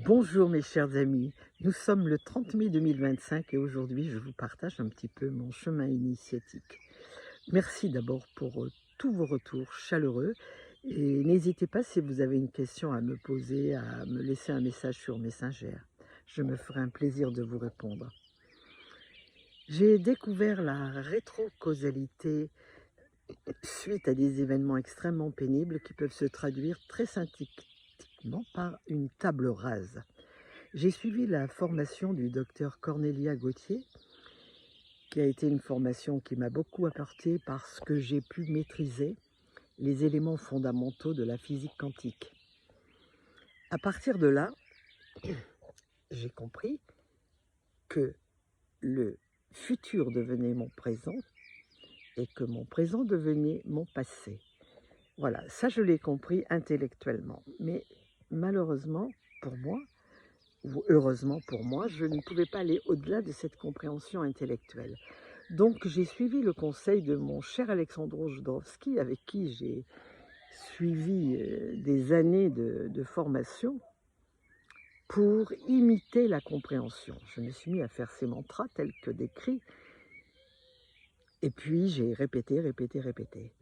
Bonjour mes chers amis, nous sommes le 30 mai 2025 et aujourd'hui je vous partage un petit peu mon chemin initiatique. Merci d'abord pour tous vos retours chaleureux et n'hésitez pas si vous avez une question à me poser, à me laisser un message sur Messenger. Je me ferai un plaisir de vous répondre. J'ai découvert la rétrocausalité suite à des événements extrêmement pénibles qui peuvent se traduire très synthétiquement par une table rase. J'ai suivi la formation du docteur Cornelia Gauthier, qui a été une formation qui m'a beaucoup apporté parce que j'ai pu maîtriser les éléments fondamentaux de la physique quantique. À partir de là, j'ai compris que le futur devenait mon présent et que mon présent devenait mon passé. Voilà, ça je l'ai compris intellectuellement. Mais malheureusement pour moi, ou heureusement pour moi, je ne pouvais pas aller au-delà de cette compréhension intellectuelle. Donc j'ai suivi le conseil de mon cher Alexandros Jodorowsky, avec qui j'ai suivi des années de formation pour imiter la compréhension. Je me suis mis à faire ces mantras tels que décrits, et puis j'ai répété.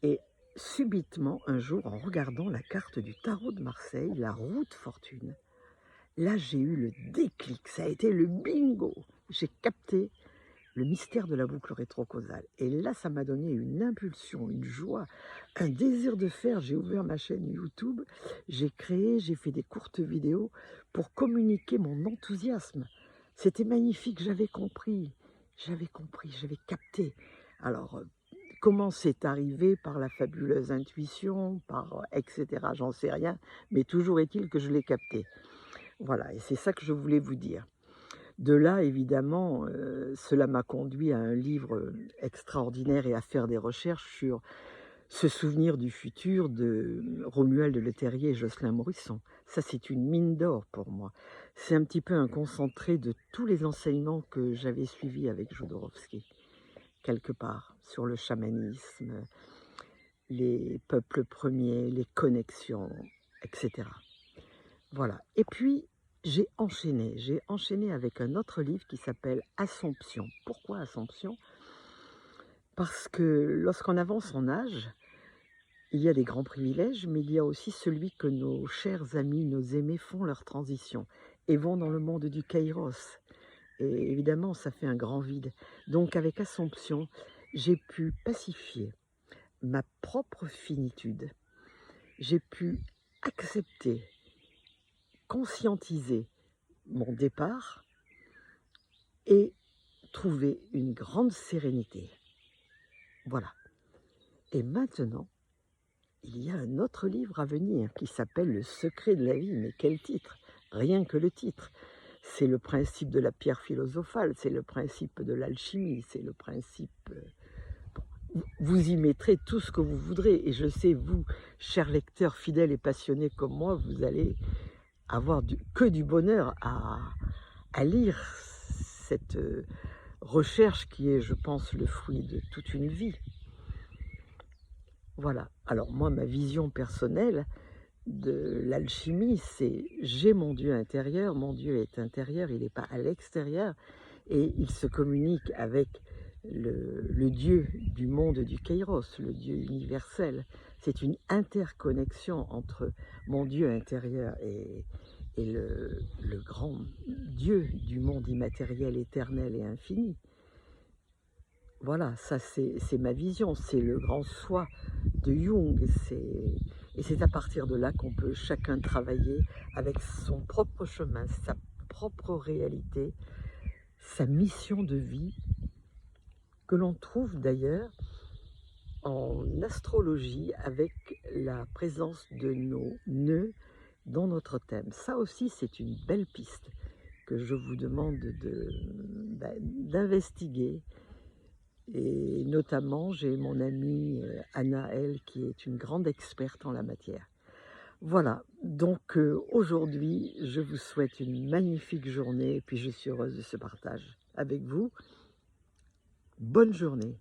Et subitement, un jour, en regardant la carte du tarot de Marseille, la roue de fortune, là, j'ai eu le déclic, ça a été le bingo. J'ai capté le mystère de la boucle rétrocausale. Et là, ça m'a donné une impulsion, une joie, un désir de faire. J'ai ouvert ma chaîne YouTube, j'ai fait des courtes vidéos pour communiquer mon enthousiasme. C'était magnifique, j'avais capté. Alors, comment c'est arrivé? Par la fabuleuse intuition, par etc., j'en sais rien, mais toujours est-il que je l'ai capté. Voilà, et c'est ça que je voulais vous dire. De là, évidemment, cela m'a conduit à un livre extraordinaire et à faire des recherches sur ce souvenir du futur de Romuald Le Terrier et Jocelyn Morisson. Ça, c'est une mine d'or pour moi. C'est un petit peu un concentré de tous les enseignements que j'avais suivis avec Jodorowsky, quelque part, sur le chamanisme, les peuples premiers, les connexions, etc. Voilà. Et puis, j'ai enchaîné avec un autre livre qui s'appelle Assomption. Pourquoi Assomption? Parce que lorsqu'on avance en âge, il y a des grands privilèges, mais il y a aussi celui que nos chers amis, nos aimés font leur transition et vont dans le monde du Kairos. Et évidemment, ça fait un grand vide. Donc avec Assomption, j'ai pu pacifier ma propre finitude. J'ai pu accepter, conscientiser mon départ et trouver une grande sérénité. Voilà. Et maintenant, il y a un autre livre à venir qui s'appelle Le secret de la vie. Mais quel titre! Rien que le titre. C'est le principe de la pierre philosophale, c'est le principe de l'alchimie, c'est le principe... Vous y mettrez tout ce que vous voudrez. Et je sais, vous, chers lecteurs fidèles et passionnés comme moi, vous allez avoir que du bonheur à lire cette recherche qui est, je pense, le fruit de toute une vie. Voilà. Alors moi, ma vision personnelle de l'alchimie, c'est j'ai mon Dieu intérieur, mon Dieu est intérieur, il n'est pas à l'extérieur, et il se communique avec le Dieu du monde du Kairos, le Dieu universel. C'est une interconnexion entre mon Dieu intérieur et le grand Dieu du monde immatériel, éternel et infini. Voilà, ça c'est ma vision, c'est le grand soi de Jung, et c'est à partir de là qu'on peut chacun travailler avec son propre chemin, sa propre réalité, sa mission de vie, que l'on trouve d'ailleurs en astrologie avec la présence de nos nœuds dans notre thème. Ça aussi, c'est une belle piste que je vous demande d'investiguer. Et notamment, j'ai mon amie Anna, elle, qui est une grande experte en la matière. Voilà, donc aujourd'hui, je vous souhaite une magnifique journée et puis je suis heureuse de ce partage avec vous. Bonne journée.